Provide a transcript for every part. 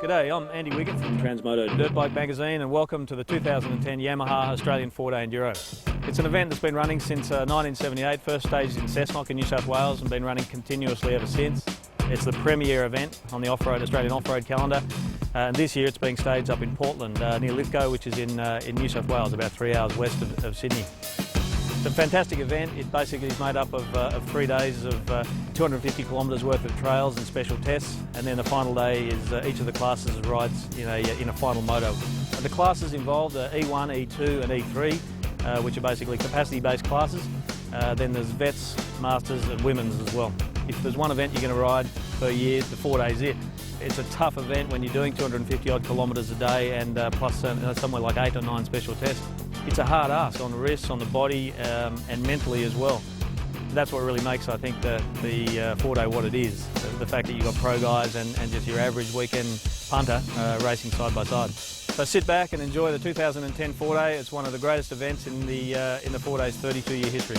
G'day, I'm Andy Wiggett from Transmoto Dirt Bike Magazine and welcome to the 2010 Yamaha Australian 4-Day Enduro. It's an event that's been running since 1978, first staged in Cessnock in New South Wales and been running continuously ever since. It's the premier event on the Australian off-road calendar, and this year it's being staged up in Portland near Lithgow, which is in New South Wales, about 3 hours west of Sydney. It's a fantastic event. It basically is made up of 3 days of 250 kilometres worth of trails and special tests, and then the final day is each of the classes rides in a final moto. The classes involved are E1, E2 and E3, which are basically capacity-based classes. Then there's vets, masters and women's as well. If there's one event you're going to ride per year, the 4 days it. It's a tough event when you're doing 250 odd kilometres a day and plus somewhere like 8 or 9 special tests. It's a hard ask on the wrists, on the body and mentally as well. That's what really makes, I think, the 4-day what it is. The fact that you've got pro guys and just your average weekend punter racing side by side. So sit back and enjoy the 2010 4-day. It's one of the greatest events in the 4-day's 32-year history.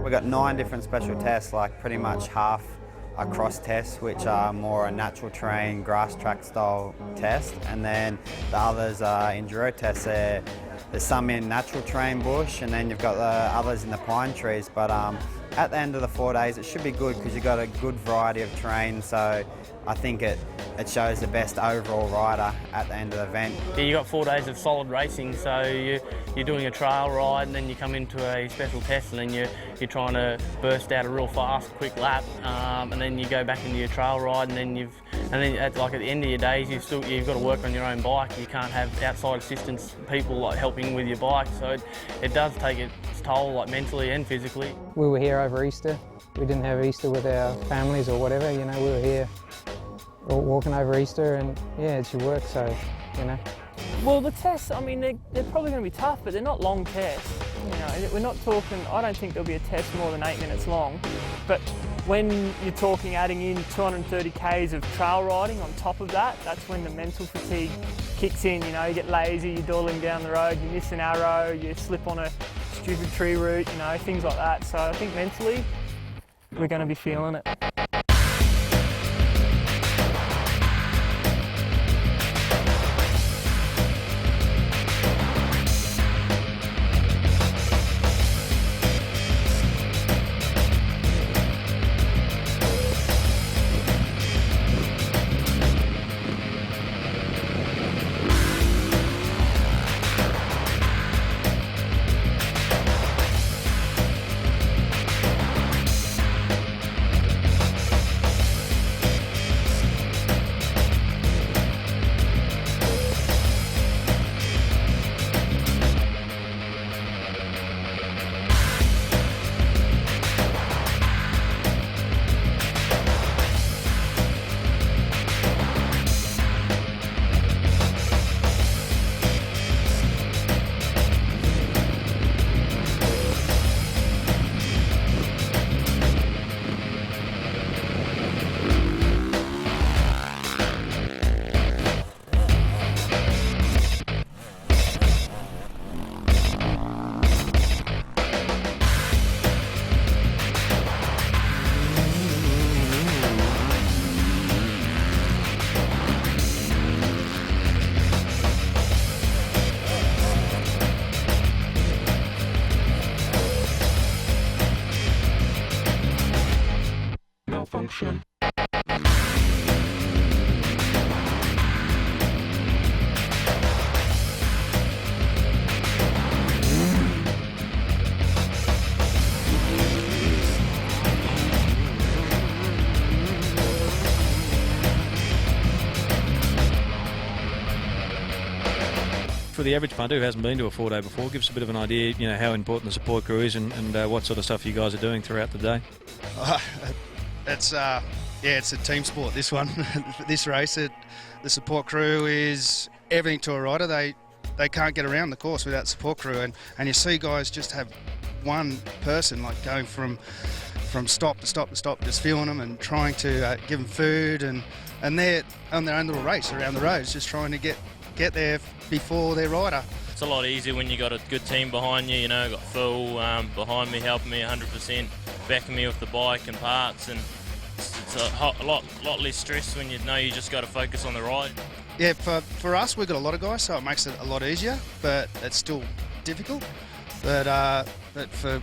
We've got 9 different special tests, like pretty much half are cross tests, which are more a natural terrain, grass track style test, and then the others are enduro tests. There's some in natural terrain bush, and then you've got the others in the pine trees. But at the end of the 4 days, it should be good because you've got a good variety of terrain, so I think it shows the best overall rider at the end of the event. Yeah, you've got 4 days of solid racing, so you're doing a trail ride and then you come into a special test and then you're trying to burst out a real fast, quick lap, and then you go back into your trail ride, and then at the end of your days you've got to work on your own bike. You can't have outside assistance people like helping with your bike, so it does take its toll, like mentally and physically. We were here over Easter. We didn't have Easter with our families or whatever, we were here walking over Easter, and yeah, it's your work, so, Well, the tests, I mean, they're probably going to be tough, but they're not long tests. We're not talking, I don't think there'll be a test more than 8 minutes long, but when you're talking adding in 230 Ks of trail riding on top of that, that's when the mental fatigue kicks in. You get lazy, you're dawdling down the road, you miss an arrow, you slip on a stupid tree route, things like that. So I think mentally, we're going to be feeling it. Malfunction. For the average punter who hasn't been to a 4-day before, give us a bit of an idea, how important the support crew is and what sort of stuff you guys are doing throughout the day. It's a team sport, this one. This race, the support crew is everything to a rider. They can't get around the course without support crew, and you see guys just have one person like going from stop to stop to stop, just feeling them and trying to give them food, and they're on their own little race around the roads, just trying to get get there before their rider. It's a lot easier when you got a good team behind you. You know, got Phil behind me, helping me 100%, backing me with the bike and parts, and it's a lot less stress when you know you just got to focus on the ride. Yeah, for us, we've got a lot of guys, so it makes it a lot easier, but it's still difficult. But for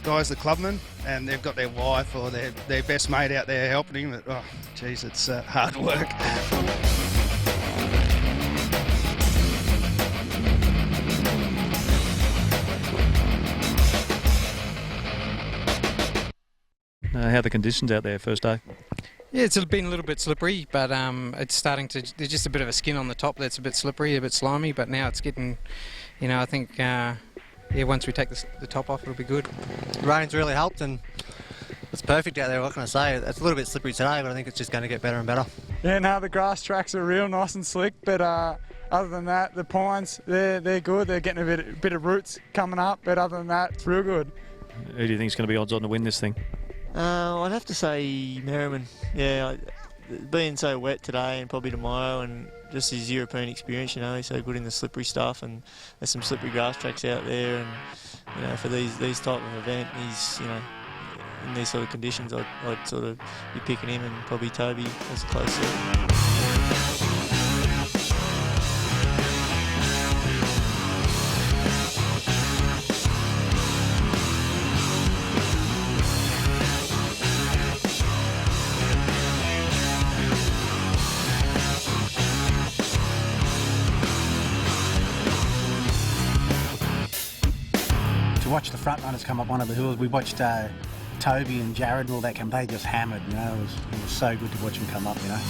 guys, the clubmen, and they've got their wife or their best mate out there helping them, oh, geez, it's hard work. How are the conditions out there first day? Yeah, it's been a little bit slippery, but it's starting to. There's just a bit of a skin on the top that's a bit slippery, a bit slimy, but now it's getting, you know, I think, yeah, once we take the top off, it'll be good. The rain's really helped, and it's perfect out there. What can I say? It's a little bit slippery today, but I think it's just going to get better and better. Yeah, no, the grass tracks are real nice and slick, but other than that, the pines, they're good. They're getting a bit of roots coming up, but other than that, it's real good. Who do you think is going to be odds on to win this thing? I'd have to say Merriman. Yeah, being so wet today and probably tomorrow, and just his European experience, you know, he's so good in the slippery stuff, and there's some slippery grass tracks out there, and you know, for these type of event, he's, you know, in these sort of conditions, I'd sort of be picking him and probably Toby as a close second. Watch the front runners come up one of the hills. We watched Toby and Jared and all that come. They just hammered, you know. It was so good to watch them come up, you know.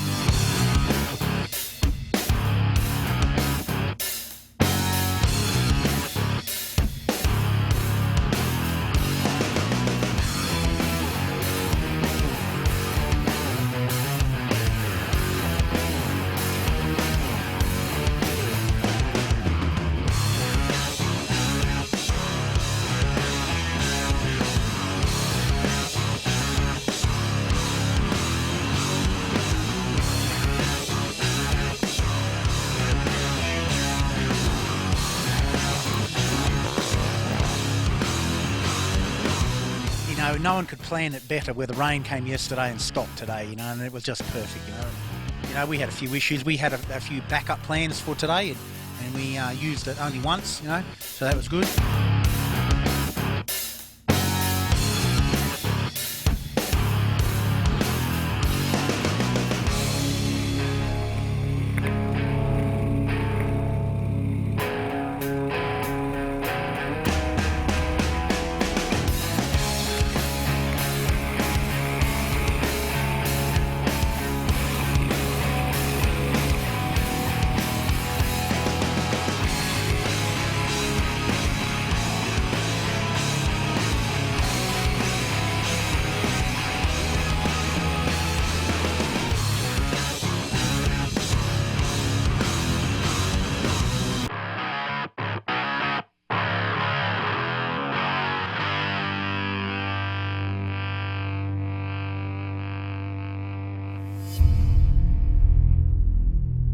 No one could plan it better, where the rain came yesterday and stopped today, you know, and it was just perfect, you know. You know, we had a few issues. We had a few backup plans for today, and we used it only once, you know, so that was good.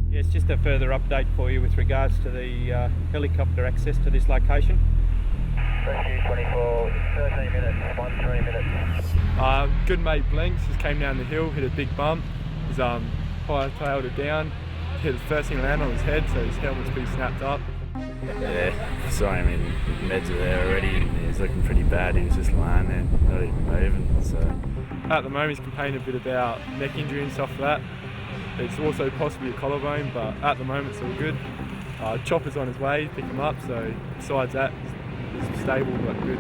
Yes, just a further update for you with regards to the helicopter access to this location. Rescue 24, 13 minutes, 13 minutes. Good mate Blinks just came down the hill, hit a big bump. His hightailed it down, hit the first thing land on his head, so his helmet's been snapped up. Yeah, sorry, I mean, meds are there already, and he's looking pretty bad. He was just lying there, not even moving. So at the moment, he's complaining a bit about neck injury and stuff like that. It's also possibly a collarbone, but at the moment it's all good. Chopper's on his way, pick him up, so besides that, it's stable but good.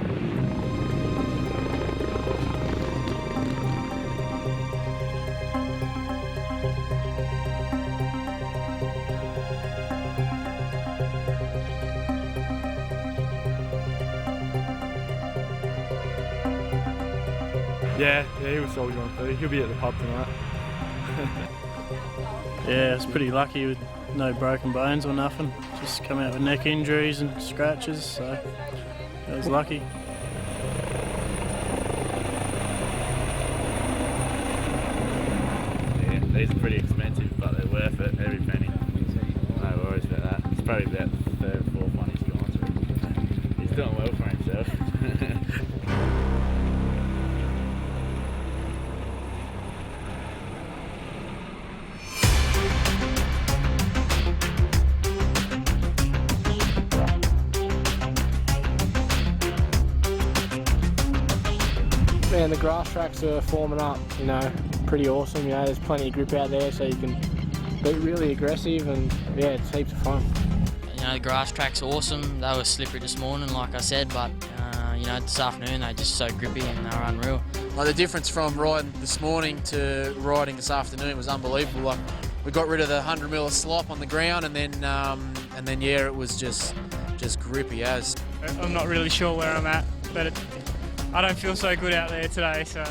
Yeah, he was soldier on through. He'll be at the pub tonight. Yeah, I was pretty lucky with no broken bones or nothing. Just come out with neck injuries and scratches, so I was lucky. yeah, these are pretty expensive, but they're worth it, every penny. No worries about that. probably about the third, fourth one he's gone through. He's doing well for himself. Man, the grass tracks are forming up, you know, pretty awesome. You know, there's plenty of grip out there, so you can be really aggressive, and yeah, it's heaps of fun. You know, the grass track's awesome. They were slippery this morning, like I said, but you know, this afternoon they're just so grippy and they were unreal. Like the difference from riding this morning to riding this afternoon was unbelievable. Like we got rid of the 100 mil of slop on the ground, and then yeah, it was just grippy as. I'm not really sure where I'm at, but I don't feel so good out there today, so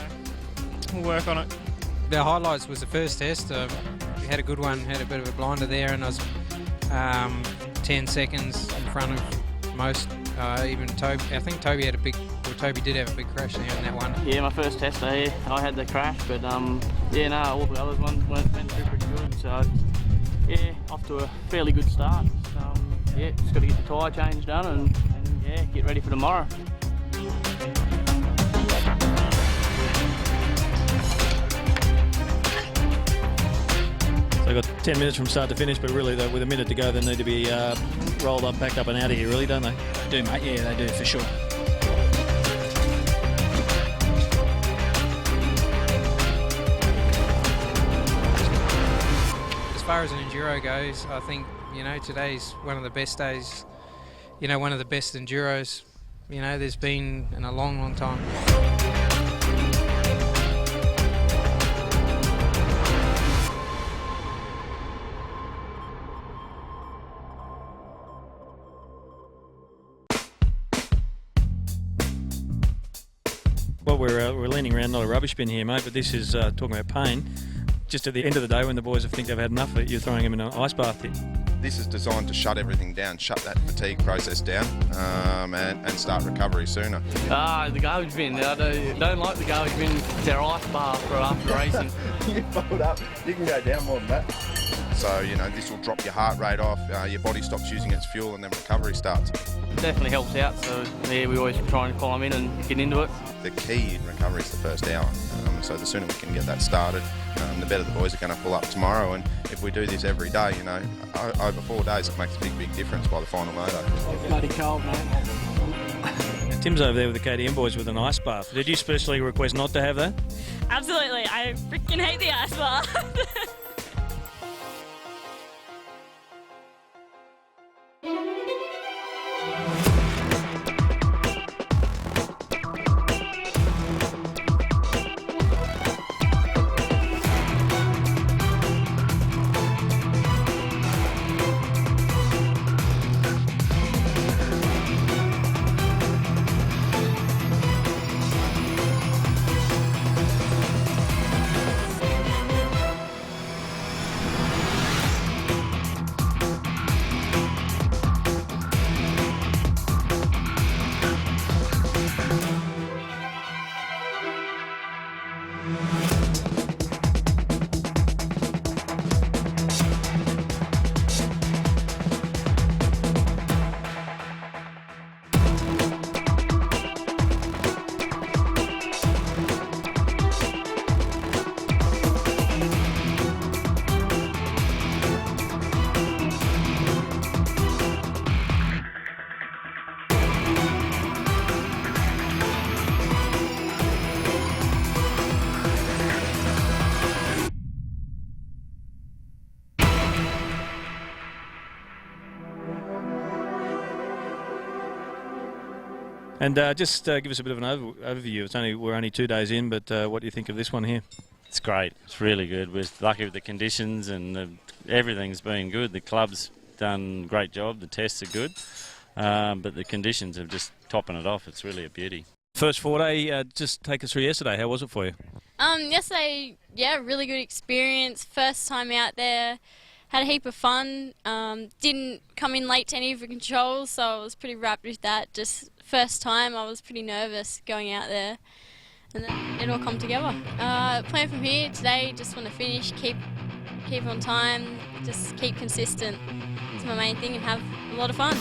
we'll work on it. The highlights was the first test. We had a good one, had a bit of a blinder there, and I was 10 seconds in front of most. Even Toby, I think Toby did have a big crash there in that one. Yeah, my first test day, I had the crash, but yeah, no, all the others went through pretty good. So yeah, off to a fairly good start. Yeah, just got to get the tyre change done and yeah, get ready for tomorrow. So they've got 10 minutes from start to finish, but really, with a minute to go, they need to be rolled up, packed up and out of here, really, don't they? They do, mate. Yeah, they do, for sure. As far as an enduro goes, I think, you know, today's one of the best days, you know, one of the best enduros, you know, there's been in a long, long time. Well, we're leaning around, not a rubbish bin here, mate, but this is talking about pain. Just at the end of the day, when the boys think they've had enough of it, you're throwing them in an ice bath here. This is designed to shut everything down, shut that fatigue process down, and start recovery sooner. The garbage bin. I don't like the garbage bin. They're ice bath for after racing. You fold up, you can go down more than that. So, you know, this will drop your heart rate off, your body stops using its fuel, and then recovery starts. It definitely helps out, so yeah, we always try and climb in and get into it. The key in recovery is the first hour, so the sooner we can get that started, the better the boys are going to pull up tomorrow. And if we do this every day, you know, over 4 days, it makes a big difference by the final moto. Bloody cold, mate. Tim's over there with the KTM boys with an ice bath. Did you specially request not to have that? Absolutely, I freaking hate the ice bath. And just give us a bit of an overview. We're only 2 days in, but what do you think of this one here? It's great. It's really good. We're lucky with the conditions and everything's been good. The club's done a great job. The tests are good, but the conditions have just topping it off. It's really a beauty. First 4 day, just take us through yesterday. How was it for you? Yesterday, yeah, really good experience. First time out there. Had a heap of fun. Didn't come in late to any of the controls, so I was pretty wrapped with that. Just first time, I was pretty nervous going out there, and then it all come together. Plan from here today, just want to finish, keep on time, just keep consistent. That's my main thing and have a lot of fun.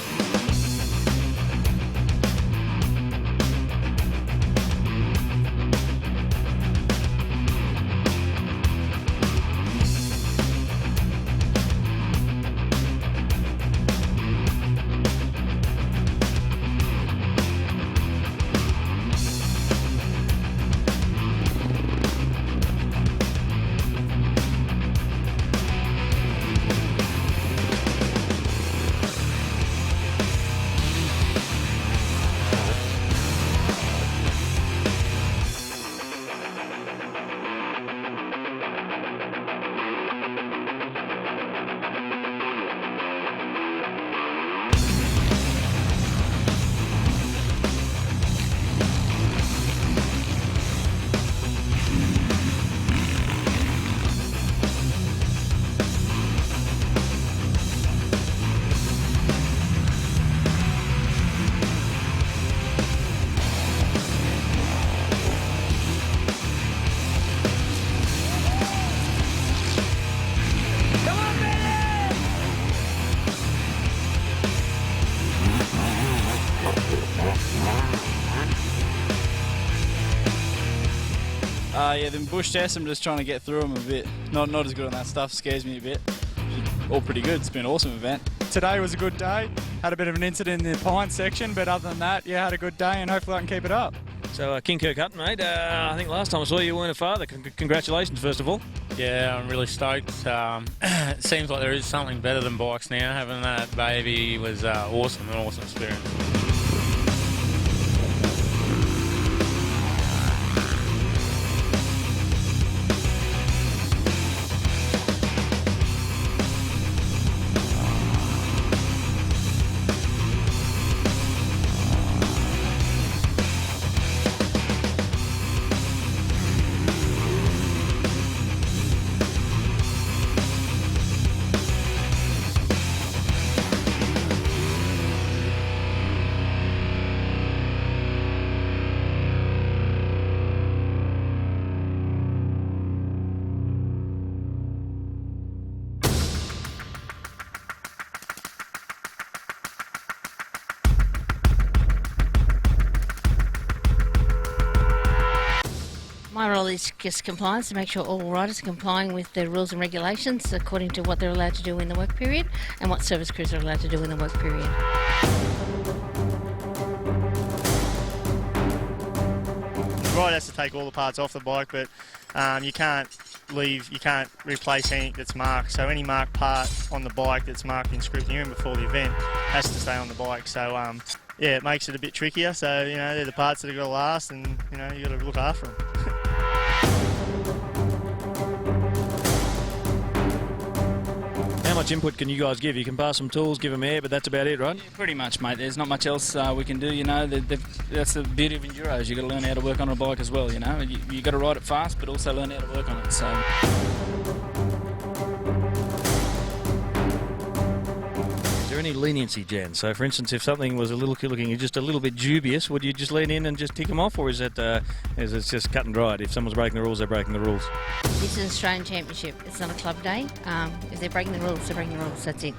Yeah, the bush tests, I'm just trying to get through them a bit. Not as good on that stuff, scares me a bit. All pretty good, it's been an awesome event. Today was a good day. Had a bit of an incident in the pine section, but other than that, yeah, had a good day and hopefully I can keep it up. So King Kirk Hutton, mate, I think last time I saw you weren't a father. Congratulations, first of all. Yeah, I'm really stoked. It seems like there is something better than bikes now. Having that baby was awesome, an awesome experience. My role is just compliance, to make sure all riders are complying with the rules and regulations according to what they're allowed to do in the work period and what service crews are allowed to do in the work period. The rider has to take all the parts off the bike, but you can't replace anything that's marked. So any marked part on the bike that's marked in scrutineering before the event has to stay on the bike. So yeah, it makes it a bit trickier. So you know, they're the parts that are going to last, and you know, you got to look after them. How much input can you guys give? You can pass some tools, give them air, but that's about it, right? Yeah, pretty much, mate. There's not much else we can do, you know. That's the beauty of Enduros. You've got to learn how to work on a bike as well, you know. You got to ride it fast, but also learn how to work on it, so... Is there any leniency, Jan? So, for instance, if something was looking just a little bit dubious, would you just lean in and just tick them off, or is it just cut and dried? If someone's breaking the rules, they're breaking the rules. This is an Australian Championship. It's not a club day. If they're breaking the rules, they're breaking the rules. That's it.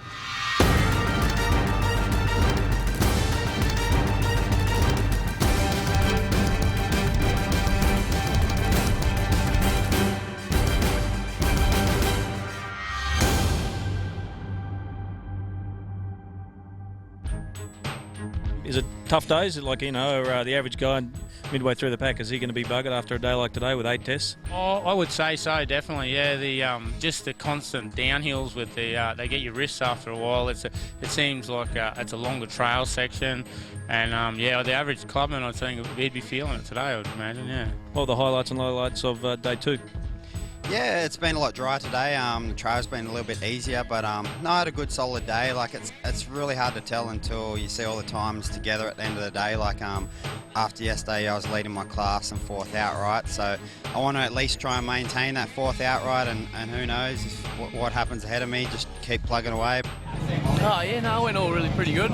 Is it tough days? Like, you know, the average guy midway through the pack, is he going to be buggered after a day like today with 8 tests? Oh, I would say so, definitely. Yeah, the just the constant downhills with the they get your wrists after a while. It seems like it's a longer trail section, and yeah, the average clubman, I think he'd be feeling it today, I would imagine. Yeah. What are the highlights and lowlights of day 2? Yeah, it's been a lot drier today. The trail's been a little bit easier, but no, I had a good solid day. Like it's really hard to tell until you see all the times together at the end of the day. Like after yesterday, I was leading my class and 4th outright, so I want to at least try and maintain that 4th outright, and who knows what happens ahead of me. Just keep plugging away. Oh yeah, no, it went all really pretty good.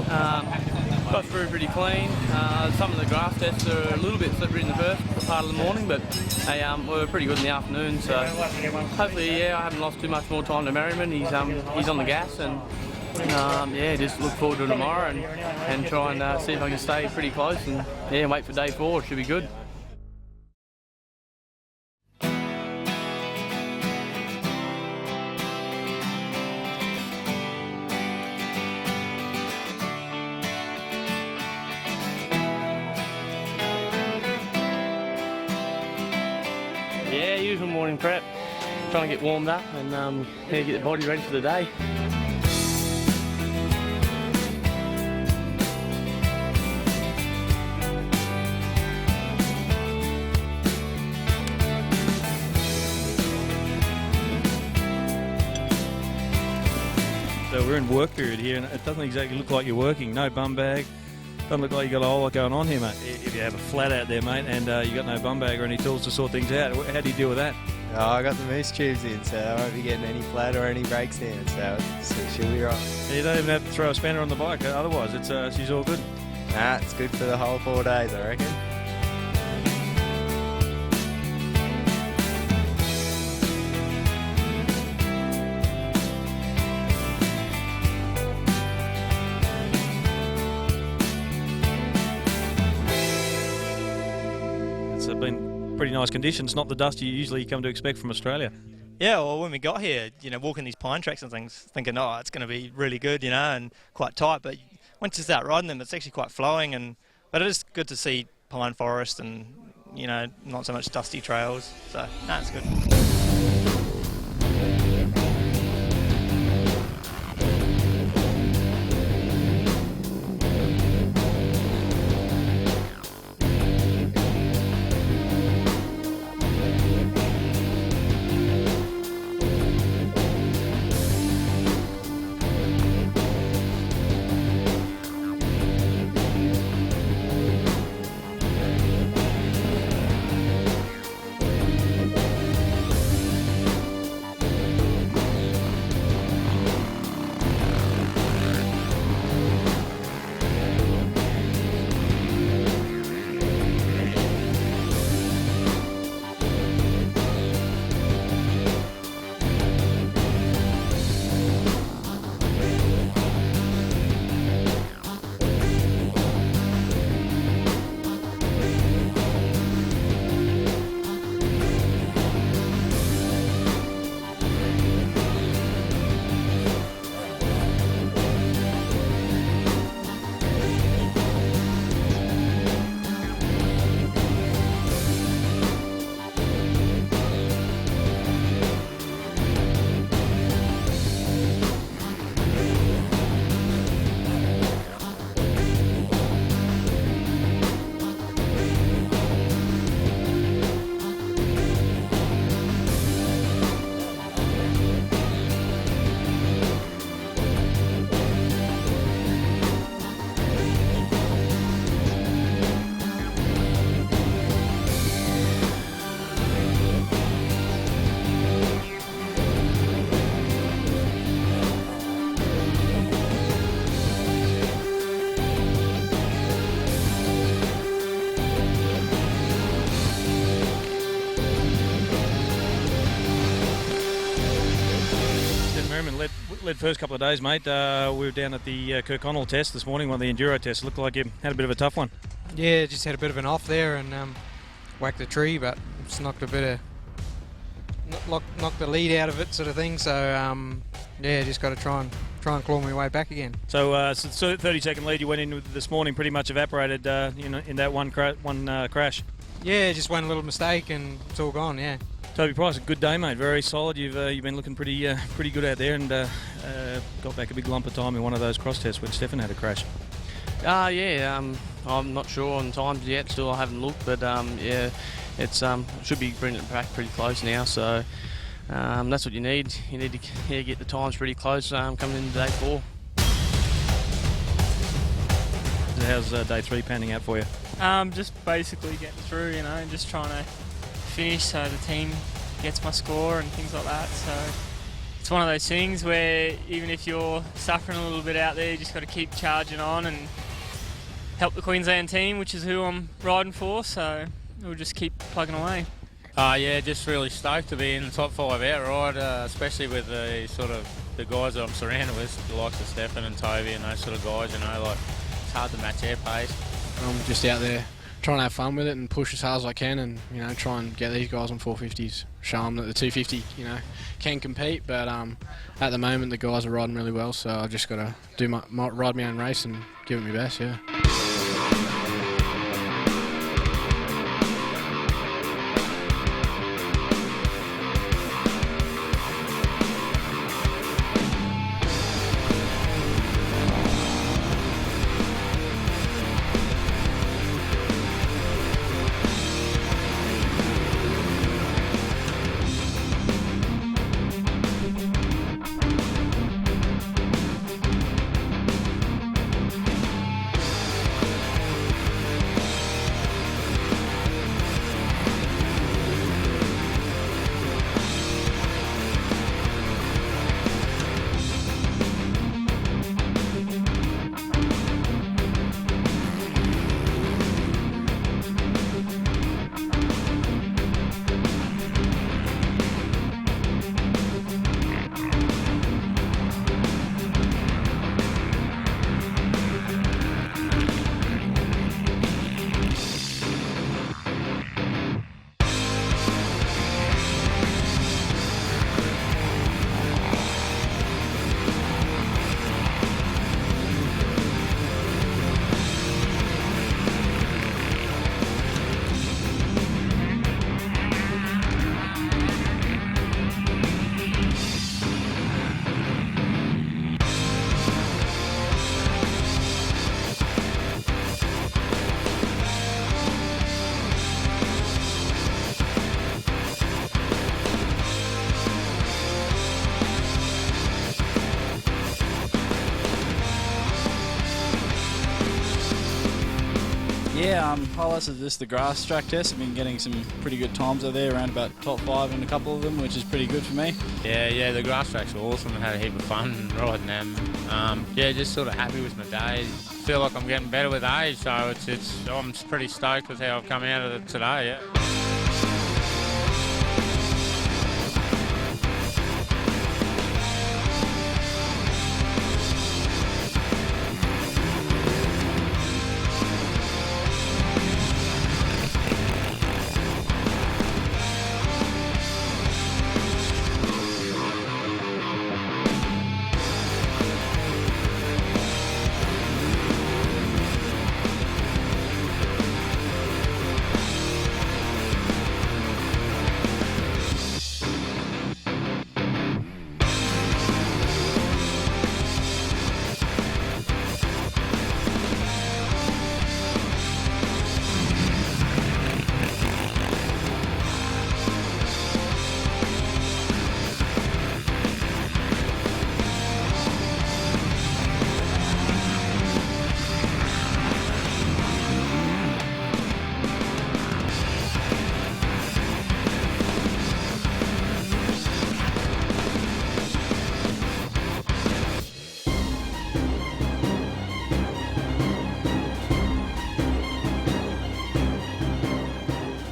Got through pretty clean. Some of the grass tests are a little bit slippery in the first part of the morning, but they were pretty good in the afternoon. So hopefully, yeah, I haven't lost too much more time to Merriman. He's on the gas, and Yeah, just look forward to tomorrow and try and see if I can stay pretty close and yeah, wait for day 4. It should be good. Yeah, usual morning prep. Trying to get warmed up and yeah, get the body ready for the day. So we're in work period here, and it doesn't exactly look like you're working. No bum bag. Doesn't look like you got a whole lot going on here, mate. If you have a flat out there, mate, and you got no bum bag or any tools to sort things out, how do you deal with that? Oh, I got the moose tubes in, so I won't be getting any flat or any brakes in, so she'll be right. You don't even have to throw a spanner on the bike, otherwise she's all good. Nah, it's good for the whole 4 days, I reckon. It's been pretty nice conditions, not the dust you usually come to expect from Australia. Yeah, well, when we got here, walking these pine tracks and things, thinking, oh, it's going to be really good, and quite tight. But once you start riding them, it's actually quite flowing. But it is good to see pine forest and, not so much dusty trails. So, no, it's good. Led first couple of days, mate. We were down at the Kirkconnell test this morning, one of the Enduro tests. It looked like you had a bit of a tough one. Yeah, just had a bit of an off there and whacked the tree, but just knocked a bit of knocked the lead out of it, sort of thing. So yeah, just got to try and claw my way back again. So 30-second lead you went in with this morning pretty much evaporated in that one crash. Yeah, just one little mistake and it's all gone. Yeah. Toby Price, a good day, mate. Very solid. You've been looking pretty good out there, and got back a big lump of time in one of those cross tests when Stefan had a crash. Yeah, I'm not sure on times yet. Still, I haven't looked, but yeah, it's should be bringing it back pretty close now. So that's what you need. You need to get the times pretty close coming into day 4. How's day 3 panning out for you? Just basically getting through, just trying to finish so the team gets my score and things like that. So it's one of those things where even if you're suffering a little bit out there, you just got to keep charging on and help the Queensland team, which is who I'm riding for. So we'll just keep plugging away. Yeah, just really stoked to be in the top 5 outright, especially with the guys that I'm surrounded with, the likes of Stefan and Toby and those sort of guys. Like it's hard to match their pace. I'm just out there trying to have fun with it and push as hard as I can, and try and get these guys on 450s, show them that the 250 can compete. But at the moment the guys are riding really well, so I've just got to ride my own race and give it my best. Yeah. Yeah, highlights of this, the grass track test. I've been getting some pretty good times over there, around about top 5 in a couple of them, which is pretty good for me. Yeah, the grass tracks were awesome. I had a heap of fun riding them. Just sort of happy with my day. Feel like I'm getting better with age, so I'm pretty stoked with how I've come out of it today. Yeah.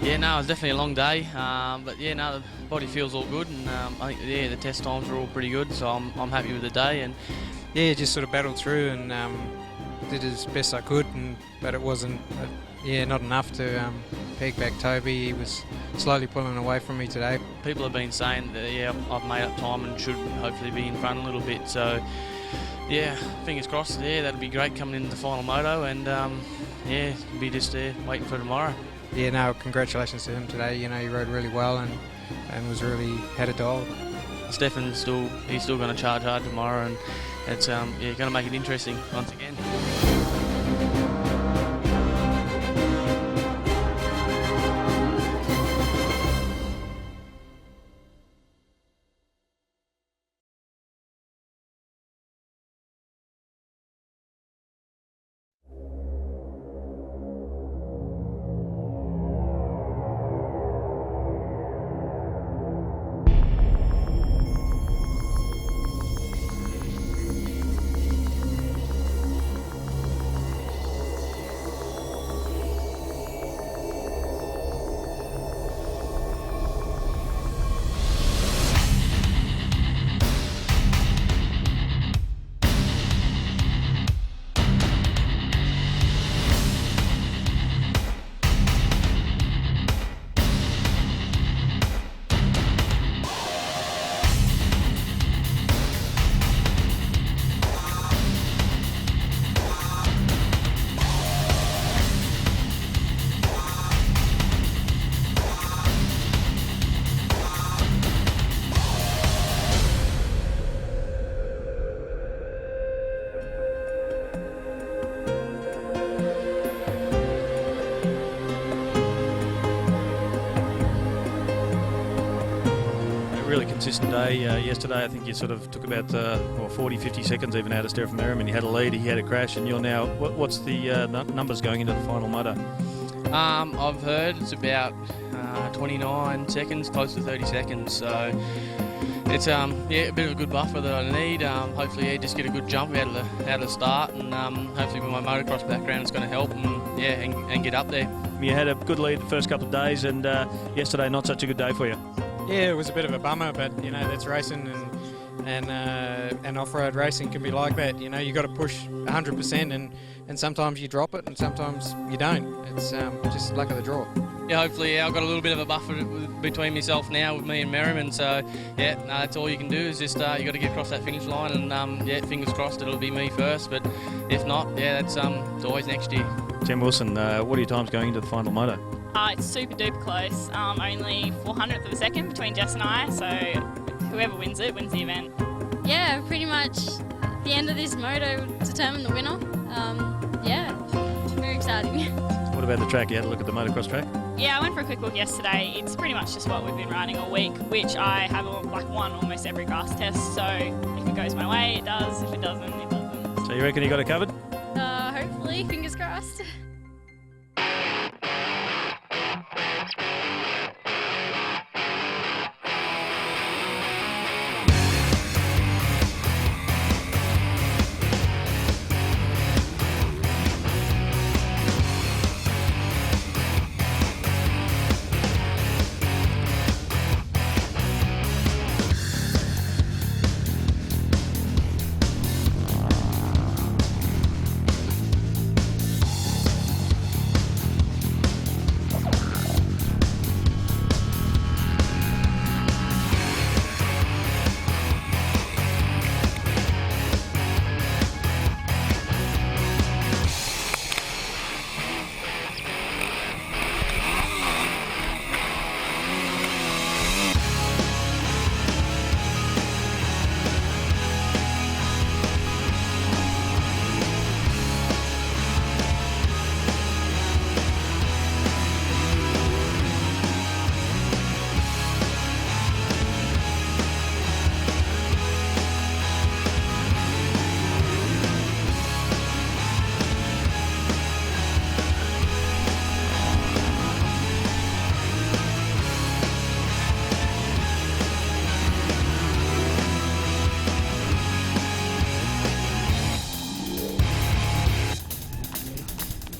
Yeah, no, it was definitely a long day, but yeah, no, the body feels all good, and I think the test times were all pretty good, so I'm happy with the day. And yeah, just sort of battled through and did as best I could, but it wasn't, not enough to peg back Toby. He was slowly pulling away from me today. People have been saying that I've made up time and should hopefully be in front a little bit. So yeah, fingers crossed. Yeah, that'll be great coming into the final moto, and be just there waiting for tomorrow. Yeah, no, congratulations to him today. He rode really well and was really had a dog. Stefan's still going to charge hard tomorrow, and it's going to make it interesting once again. consistent day. Yesterday, I think you sort of took about 40, 50 seconds even out of Stephen Merriman. He had a lead, he had a crash, and you're now. What's the numbers going into the final moto? I've heard it's about 29 seconds, close to 30 seconds. So it's a bit of a good buffer that I need. Hopefully, just get a good jump out of the start, and hopefully with my motocross background, it's going to help and get up there. You had a good lead the first couple of days, and yesterday not such a good day for you. Yeah, it was a bit of a bummer, but that's racing, and off-road racing can be like that. You got to push 100%, and sometimes you drop it, and sometimes you don't. It's just luck of the draw. Yeah, hopefully I've got a little bit of a buffer between myself now with me and Merriman. So that's all you can do is just you got to get across that finish line, and fingers crossed it'll be me first. But if not, that's it's always next year. Jem Wilson, what are your times going into the final moto? It's super duper close. Only 400th of a second between Jess and I. So whoever wins it wins the event. Yeah, pretty much the end of this moto will determine the winner. Very exciting. What about the track? You had a look at the motocross track? Yeah, I went for a quick look yesterday. It's pretty much just what we've been riding all week, which I have won almost every grass test. So if it goes my way, it does. If it doesn't, it doesn't. So you reckon you got it covered? Hopefully, fingers crossed.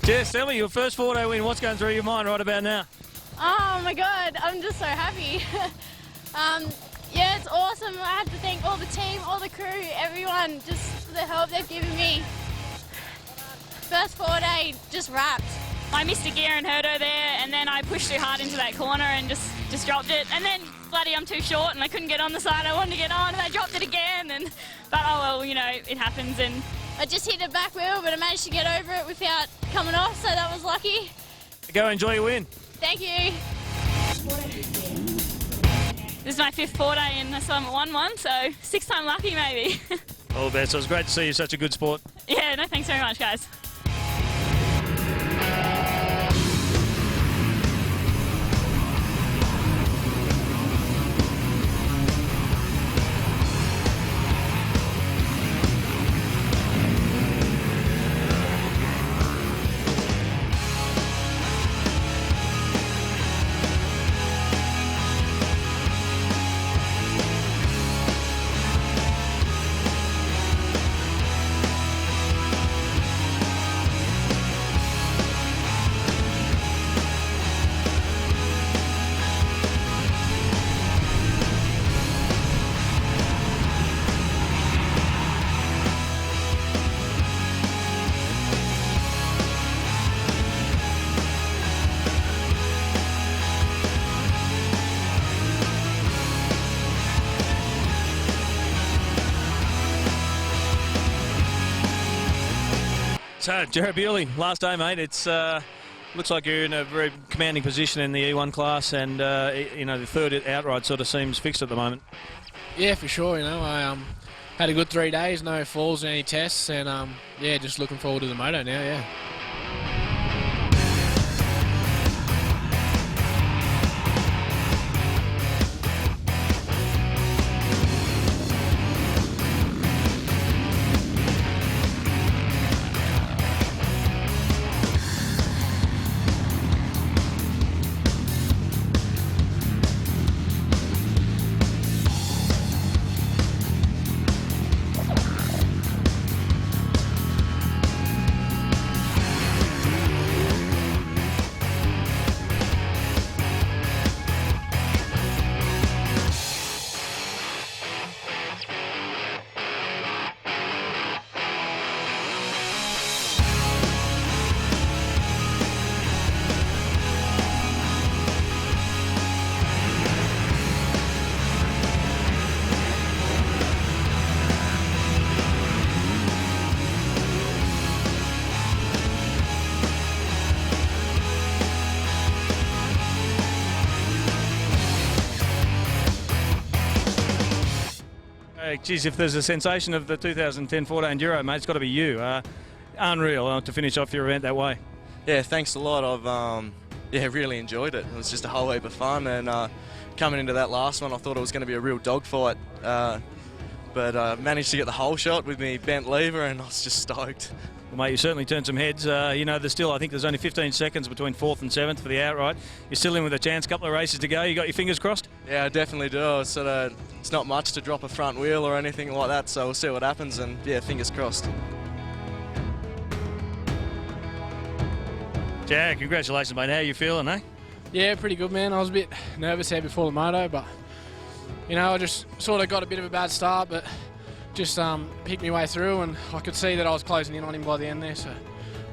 Jess, tell me your first 4-day win. What's going through your mind right about now? Oh my God, I'm just so happy. It's awesome. I have to thank all the team, all the crew, everyone, just for the help they've given me. First 4-day, just wrapped. I missed a gear and Herdo there, and then I pushed too hard into that corner and just dropped it. And then, bloody, I'm too short and I couldn't get on the side I wanted to get on, and I dropped it again. But oh well, it happens. And I just hit the back wheel, but I managed to get over it without coming off, so that was lucky. Go enjoy your win. Thank you. This is my 5th 4-day and I still haven't won one, so 6th time lucky maybe. All the best. It was great to see you. Such a good sport. Yeah, no, thanks very much, guys. So, Jared Bewley, last day, mate. It's looks like you're in a very commanding position in the E1 class, and the third outright sort of seems fixed at the moment. Yeah, for sure. I had a good 3 days, no falls in any tests, and just looking forward to the moto now. Yeah. Geez, if there's a sensation of the 2010 Ford Enduro, mate, it's got to be you. Unreal to finish off your event that way. Yeah, thanks a lot. I've really enjoyed it. It was just a whole heap of fun, and coming into that last one, I thought it was going to be a real dogfight, but I managed to get the whole shot with me bent lever, and I was just stoked. Well, mate, you certainly turned some heads. There's still, I think there's only 15 seconds between 4th and 7th for the outright. You're still in with a chance, couple of races to go. You got your fingers crossed? Yeah, I definitely do. It's not much to drop a front wheel or anything like that, so we'll see what happens, and yeah, fingers crossed. Jack, congratulations, mate. How are you feeling, eh? Yeah, pretty good, man. I was a bit nervous here before the moto, but I just sort of got a bit of a bad start, but just picked my way through, and I could see that I was closing in on him by the end there, so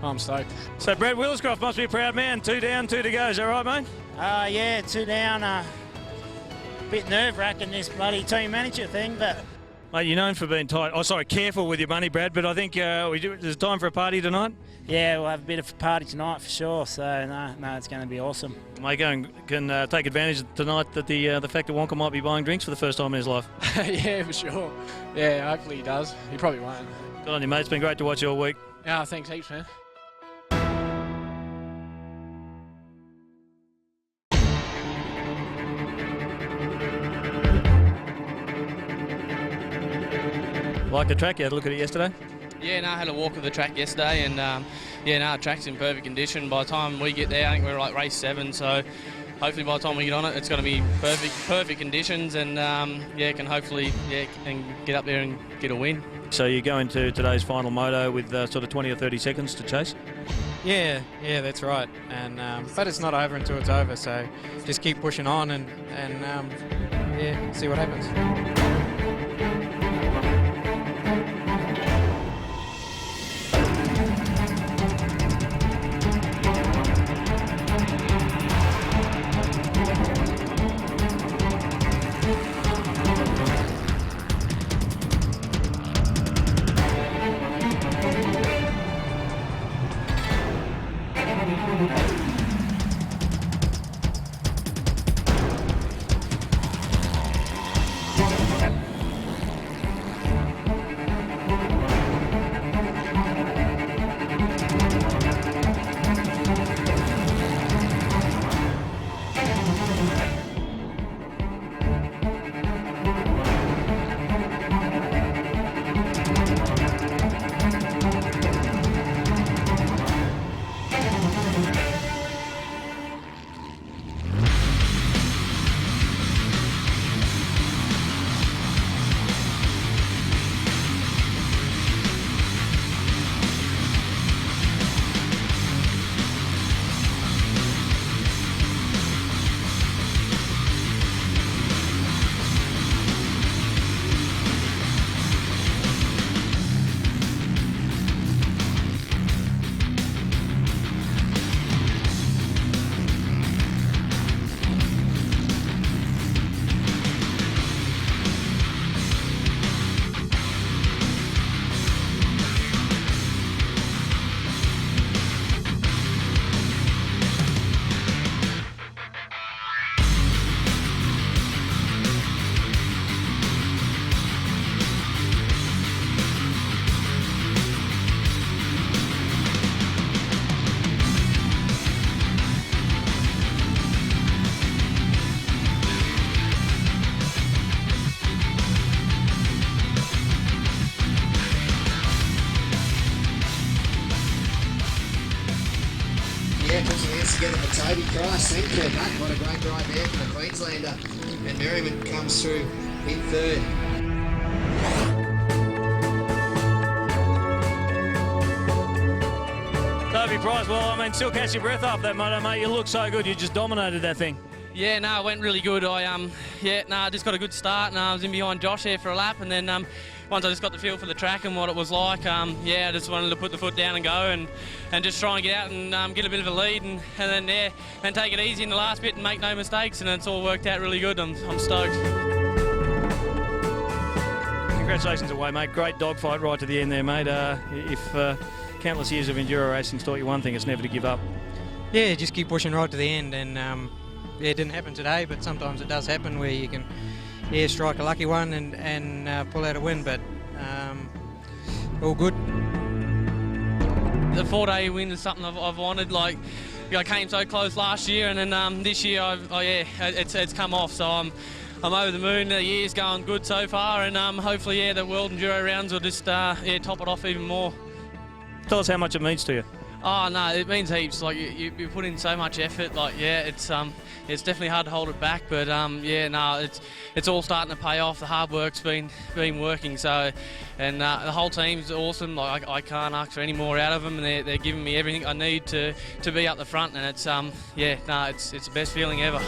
I'm stoked. So Brad Williscroft must be a proud man. 2 down, 2 to go. Is that right, mate? Yeah, 2 down. Bit nerve-wracking, this bloody team manager thing, but... Mate, you're known for being tight. Oh, sorry, careful with your money, Brad, but I think there's time for a party tonight. Yeah, we'll have a bit of a party tonight for sure, so no, it's going to be awesome. Mate, can take advantage tonight that the fact that Wonka might be buying drinks for the first time in his life. Yeah, for sure. Yeah, hopefully he does. He probably won't. Good on you, mate. It's been great to watch you all week. Yeah, thanks heaps, man. Like the track, you had a look at it yesterday? Yeah, I had a walk of the track yesterday, and the track's in perfect condition. By the time we get there, I think we're like race 7, so hopefully by the time we get on it, it's going to be perfect conditions, and can hopefully and get up there and get a win. So you go into today's final moto with sort of 20 or 30 seconds to chase? Yeah, that's right. And but it's not over until it's over, so just keep pushing on and see what happens. Together for Toby Price. Thank you, Matt. What a great ride there for the Queenslander. And Merriman comes through in 3rd. Toby Price, well, still catch your breath after that moto, mate. You look so good. You just dominated that thing. Yeah, no, it went really good. I just got a good start, and I was in behind Josh there for a lap, and then once I just got the feel for the track and what it was like, I just wanted to put the foot down and go and just try and get out and get a bit of a lead, and then take it easy in the last bit and make no mistakes, and it's all worked out really good. I'm stoked. Congratulations away, mate. Great dogfight right to the end there, mate. If countless years of enduro racing's taught you one thing, it's never to give up. Yeah, just keep pushing right to the end, and it didn't happen today, but sometimes it does happen where you can strike a lucky one and pull out a win, but all good. The 4-day win is something I've wanted. Like, I came so close last year, and then this year, it's come off. So I'm over the moon. The year's going good so far, and hopefully, the World Enduro rounds will just top it off even more. Tell us how much it means to you. Oh no, it means heaps. Like you put in so much effort. Like it's definitely hard to hold it back. But it's all starting to pay off. The hard work's been working. So, and the whole team's awesome. Like I can't ask for any more out of them, and they're giving me everything I need to be up the front. And it's it's the best feeling ever.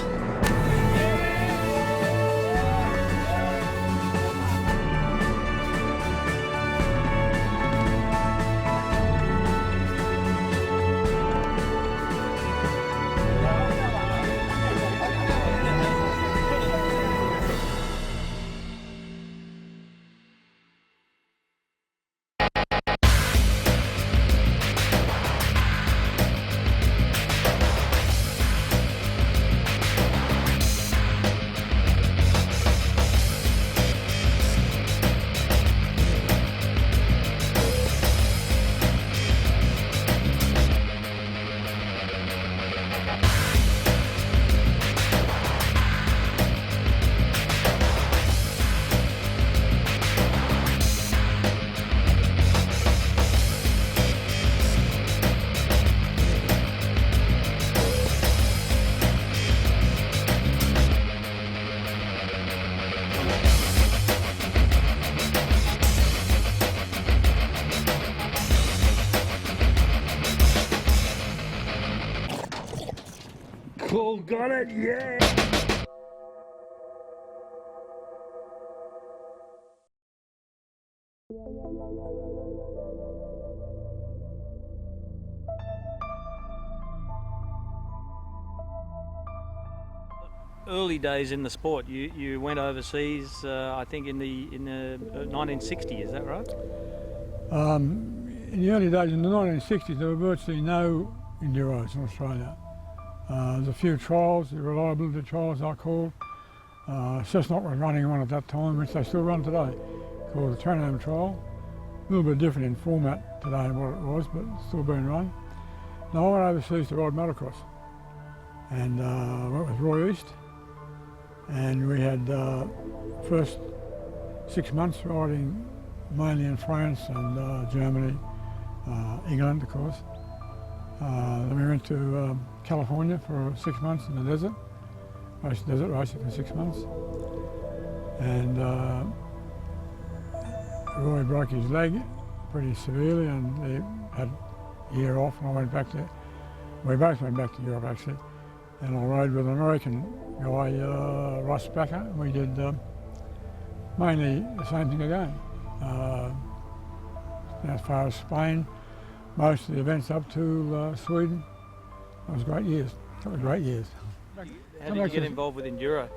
Cool, got it, yeah! Early days in the sport, you went overseas, I think in the 1960s, is that right? In the early days, in the 1960s, there were virtually no enduros in Australia. There's a few trials, the reliability trials I called. Cessnock was running one at that time, which they still run today, called the Tranam trial. A little bit different in format today than what it was, but it's still being run. Now I went overseas to ride motocross, and I went with Roy East, and we had first 6 months riding mainly in France and Germany, England of course. Then we went to California for 6 months in the desert, desert racing for 6 months, and Roy broke his leg pretty severely, and he had a year off, and I went back to, we both went back to Europe actually, and I rode with an American guy, Russ Backer, and we did mainly the same thing again. As far as Spain, most of the events up to Sweden. That was great years. That was great years. How did you get involved with Enduro?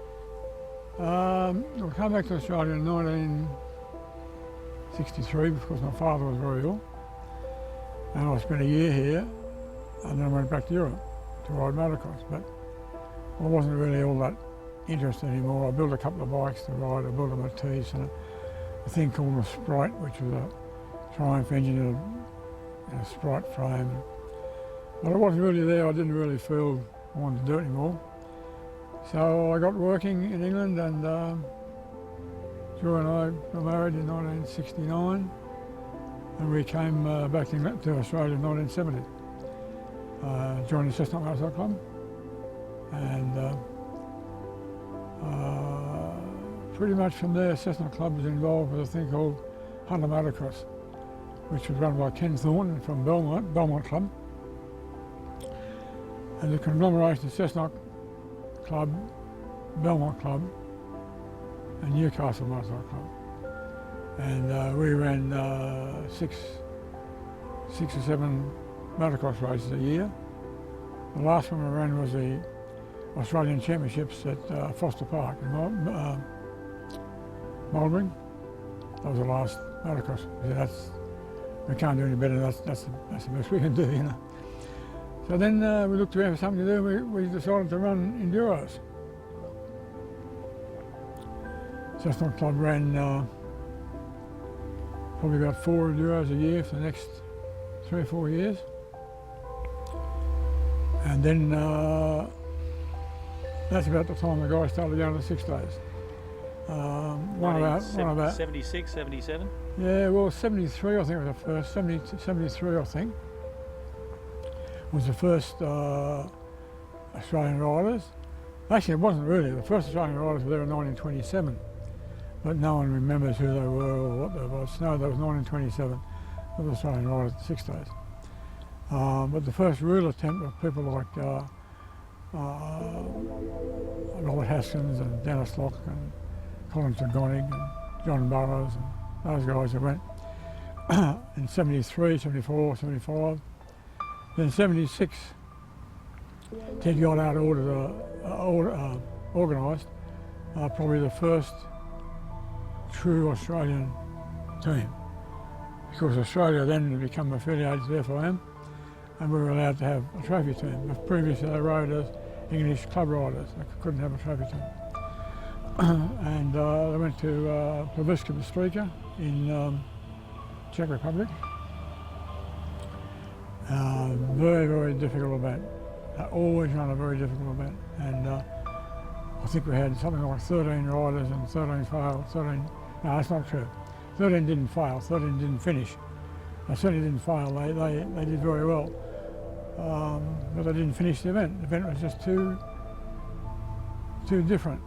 I came back to Australia in 1963 because my father was very ill. And I spent a year here, and then I went back to Europe to ride motocross. But I wasn't really all that interested anymore. I built a couple of bikes to ride. I built a Matisse and a thing called a Sprite, which was a Triumph engine and a Sprite frame. But I wasn't really there. I didn't really feel I wanted to do it anymore. So I got working in England, and Joy and I got married in 1969, and we came back to Australia in 1970. Joined the Cessnock Motorcycle Club, and pretty much from there, Cessnock Club was involved with a thing called Hunter Motocross, which was run by Ken Thornton from Belmont Club. And the conglomeration of Cessnock Club, Belmont Club, and Newcastle Motorcycle Club. And we ran six or seven motocross races a year. The last one we ran was the Australian Championships at Foster Park in Mulberry. That was the last motocross. We can't do any better. That's the best we can do, you know. So then we looked around for something to do. We decided to run Enduros. Cessnock Club ran probably about 4 Enduros a year for the next 3 or 4 years. And then that's about the time the guys started going to 6 days. One of our 76, 77? Yeah, well, 73 I think was the first, 73 I think was the first Australian riders. Actually, it wasn't really. The first Australian riders were there in 1927, but no one remembers who they were or what they were. No, that was 1927, for the Australian riders at 6 days. But the first real attempt of people like Robert Haskins and Dennis Locke and Colin Tregonig and John Burrows and those guys that went in 73, 74, 75. Then 76, Ted Goddard organised probably the first true Australian team, because Australia then had become affiliated to FIM and we were allowed to have a trophy team. But previously they rode as English club riders, they couldn't have a trophy team. And they went to Plevicka Bystrica in Czech Republic. Very, very difficult event. They always run a very difficult event. And I think we had something like 13 riders and 13 failed. No, that's not true. 13 didn't fail, 13 didn't finish. They certainly didn't fail, they did very well. But they didn't finish the event. The event was just too different.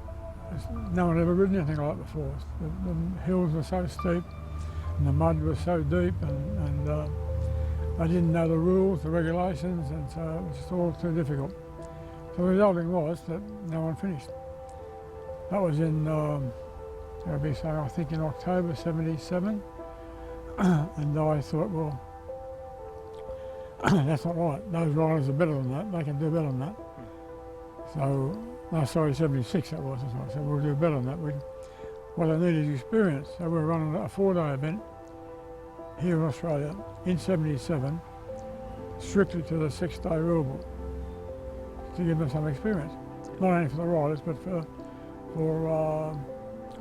No one had ever ridden anything like that before. The hills were so steep and the mud was so deep, and I didn't know the rules, the regulations, and so it was just all too difficult. So the resulting was that no one finished. That was in, I think in October 77, and I thought, well, that's not right. Those riders are better than that. They can do better than that. So, no, sorry, 76 that was. I said, we'll do better than that. What I need is experience. So we're running a 4-day event here in Australia in 77, strictly to the 6-day rule book, to give them some experience. Not only for the riders, but for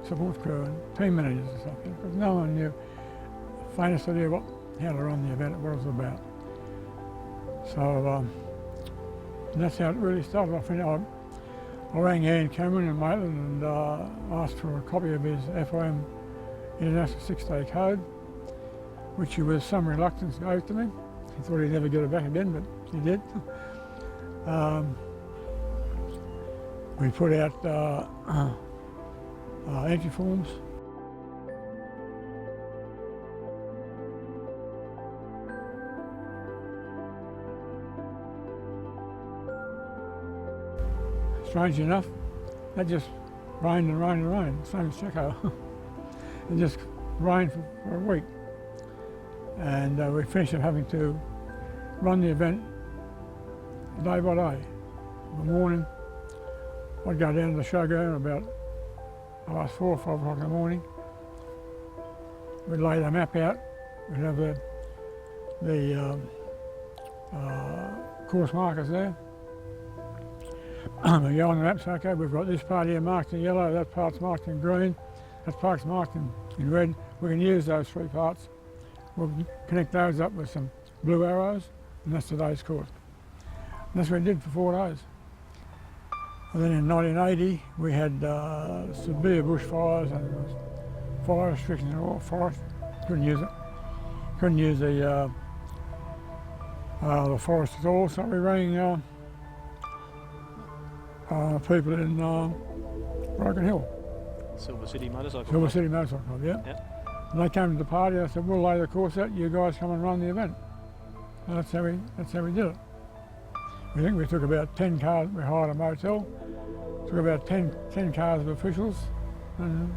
support crew and team managers and stuff. Because no one knew the faintest idea how to run the event, what it was about. So that's how it really started off. I rang Ian Cameron in Maitland and asked for a copy of his FIM International 6-Day Code, which he with some reluctance gave to me. He thought he'd never get it back again, but he did. We put out entry forms. Strangely enough, that just rained and rained and rained, same as Checo. It just rained for a week. And we finished up having to run the event day by day. In the morning, I'd go down to the showground about 4 or 5 o'clock in the morning. We'd lay the map out. We'd have the course markers there. We go on the map, so okay, we've got this part here marked in yellow, that part's marked in green, that part's marked in red. We can use those 3 parts. We'll connect those up with some blue arrows, and that's today's course. And that's what we did for 4 days. And then in 1980, we had severe bushfires and there was fire restrictions in all forest. Couldn't use it. Couldn't use the forest at all, so we rang people in Broken Hill. Silver City Motorcycle Silver City Motorcycle Club, yeah. Yep. And they came to the party. I said, we'll lay the course out. You guys come and run the event. And that's how we did it. We think we took about 10 cars. We hired a motel, took about 10 cars of officials, and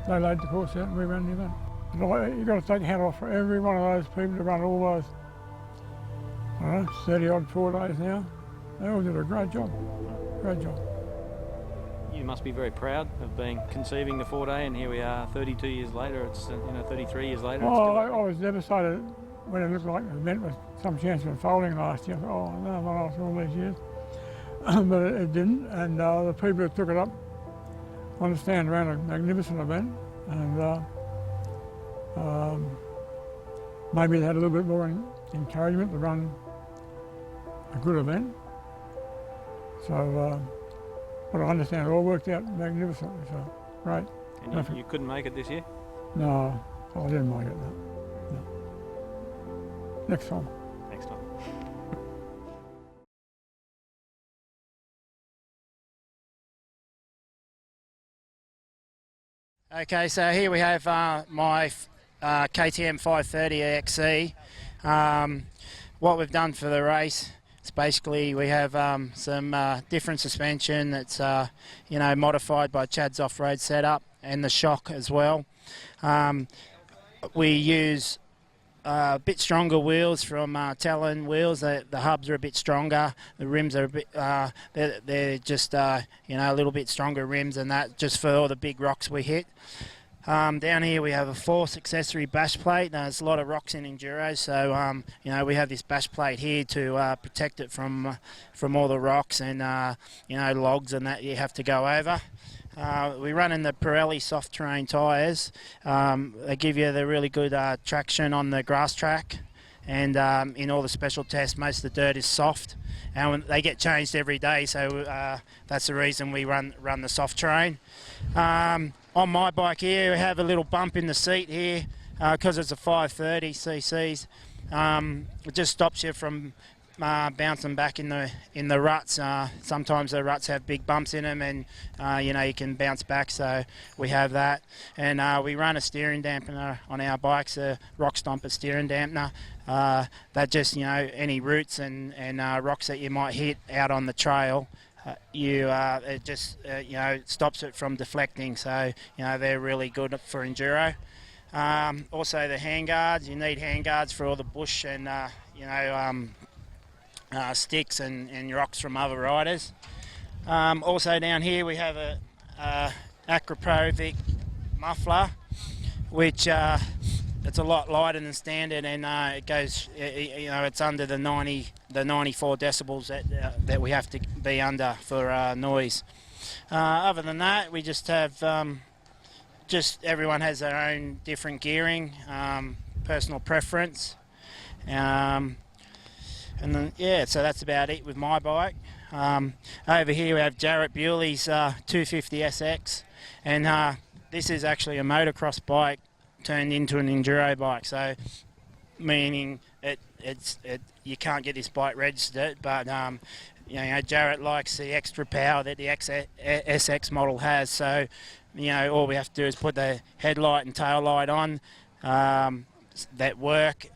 they laid the course out and we ran the event. You've got to take your hat off for every one of those people to run all those, I don't know, 30 odd 4 days now. They all did a great job, great job. You must be very proud of conceiving the 4-day, and here we are 32 years later, it's 33 years later. Oh, I was devastated when it looked like the event was some chance of unfolding last year. I thought, oh no, not after all these years. But it didn't, and the people who took it up understand ran a magnificent event, and maybe they had a little bit more encouragement to run a good event. So, but I understand it all worked out magnificently, so great. And you couldn't make it this year? No, I didn't make it, no. Next time. Next time. Okay, so here we have my KTM 530 XC. What we've done for the race is basically we have some different suspension that's modified by Chad's off-road setup, and the shock as well. We use a bit stronger wheels from Talon wheels. The hubs are a bit stronger. The rims are a bit, they're just a little bit stronger rims than that, just for all the big rocks we hit. Down here we have a Force accessory bash plate. There's a lot of rocks in Enduro, so we have this bash plate here to protect it from all the rocks and logs and that you have to go over. We run in the Pirelli soft terrain tyres. They give you the really good traction on the grass track, and in all the special tests most of the dirt is soft, and they get changed every day, so that's the reason we run the soft terrain. On my bike here we have a little bump in the seat here because it's a 530 cc's. It just stops you from bouncing back in the ruts. Sometimes the ruts have big bumps in them, and you can bounce back, so we have that. And we run a steering dampener on our bikes, a Rock Stomper steering dampener. That just any roots and rocks that you might hit out on the trail, it just stops it from deflecting, so they're really good for enduro. Also the handguards, you need handguards for all the bush and sticks and rocks from other riders. Also down here we have a Acropro muffler, which it's a lot lighter than standard, and it goes, it's under the 94 decibels that we have to be under for noise. Other than that, we just have everyone has their own different gearing, personal preference, and then so that's about it with my bike. Over here we have Jarrett Bewley's 250 SX, and this is actually a motocross bike turned into an enduro bike, so meaning you can't get this bike registered, but Jarrett likes the extra power that the SX model has, so all we have to do is put the headlight and tail light on that work.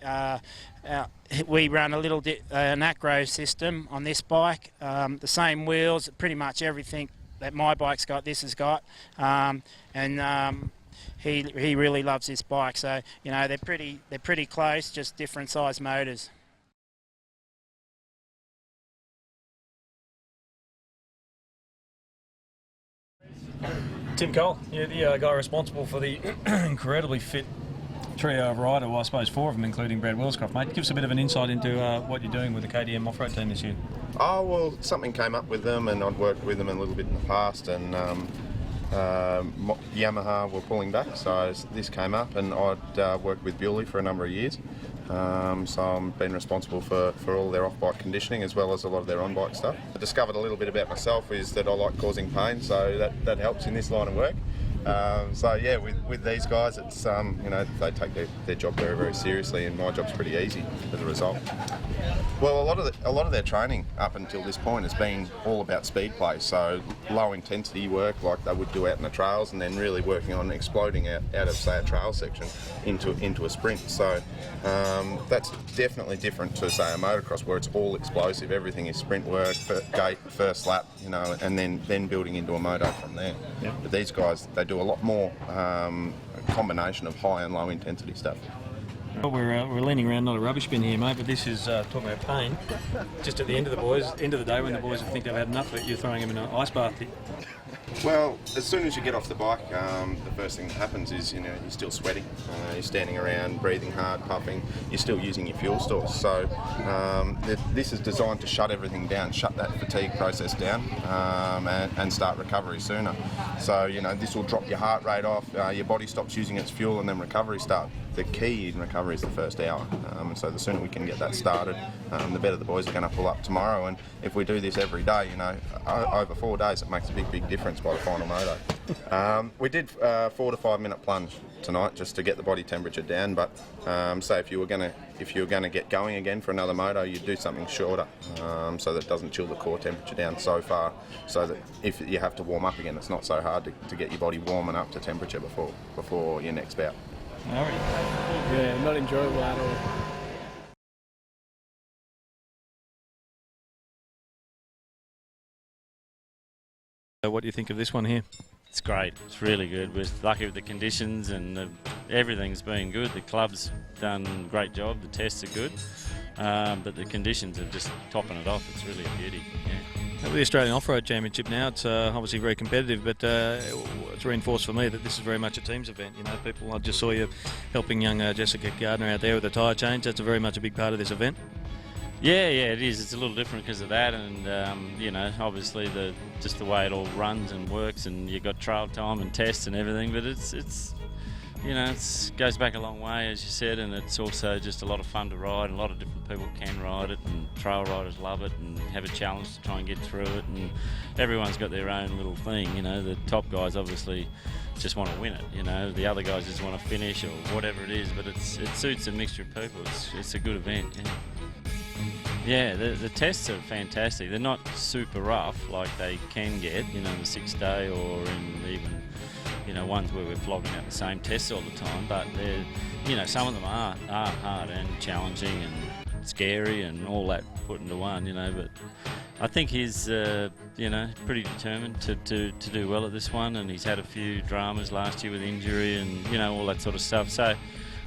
We run a little an acro system on this bike, the same wheels, pretty much everything that my bike's got, this has got, and he really loves this bike, so they're pretty close, just different size motors. Tim Cole, you're the guy responsible for the incredibly fit trio of rider, well I suppose 4 of them including Brad Wellscroft, mate. Give us a bit of an insight into what you're doing with the KTM off-road team this year. Oh, well, something came up with them, and I'd worked with them a little bit in the past, and Yamaha were pulling back, so this came up, and I'd worked with Bewley for a number of years, so I've been responsible for all their off-bike conditioning as well as a lot of their on-bike stuff. I discovered a little bit about myself is that I like causing pain, so that helps in this line of work. So yeah, with these guys, it's you know, they take their job very, very seriously, and my job's pretty easy as a result. Well, a lot of their training up until this point has been all about speed play, so low intensity work like they would do out in the trails, and then really working on exploding out of, say, a trail section into a sprint. So that's definitely different to, say, a motocross where it's all explosive. Everything is sprint work, gate, first lap, you know, and then building into a moto from there. Yep. But these guys, they do a lot more a combination of high and low intensity stuff. Well, we're leaning around not a rubbish bin here, mate, but this is talking about pain. Just at the end of the day when the boys think they've had enough of it, you're throwing them in an ice bath here. Well, as soon as you get off the bike, the first thing that happens is, you know, you're still sweating, you're standing around, breathing hard, puffing, you're still using your fuel stores. So this is designed to shut everything down, shut that fatigue process down, and start recovery sooner. So, you know, this will drop your heart rate off, your body stops using its fuel, and then recovery starts. The key in recovery is the first hour, so the sooner we can get that started, the better the boys are going to pull up tomorrow. And if we do this every day, you know, over 4 days, it makes a big difference by the final moto. We did 4 to 5 minute plunge tonight just to get the body temperature down. But say if you were going to get going again for another moto, you'd do something shorter, so that it doesn't chill the core temperature down so far, so that if you have to warm up again, it's not so hard to get your body warming up to temperature before your next bout. Yeah, not enjoyable at all. What do you think of this one here? It's great. It's really good. We're lucky with the conditions, and everything's been good. The club's done a great job. The tests are good, but the conditions are just topping it off. It's really a beauty. Yeah. With the Australian Off-Road Championship now, it's obviously very competitive, but it's reinforced for me that this is very much a team's event. You know, people, I just saw you helping young Jessica Gardner out there with the tyre change. That's very much a big part of this event. Yeah, it is. It's a little different because of that, and you know, obviously just the way it all runs and works, and you've got trial time and tests and everything. But it's you know, it goes back a long way, as you said, and it's also just a lot of fun to ride. A lot of different people can ride it, and trail riders love it and have a challenge to try and get through it. And everyone's got their own little thing. You know, the top guys obviously just want to win it. You know, the other guys just want to finish or whatever it is. But it suits a mixture of people. It's a good event. Yeah, the tests are fantastic. They're not super rough like they can get, you know, in the 6 day or in even, you know, ones where we're flogging out the same tests all the time. But they're, you know, some of them are hard and challenging and scary and all that put into one, you know. But I think he's, you know, pretty determined to do well at this one, and he's had a few dramas last year with injury and, you know, all that sort of stuff. So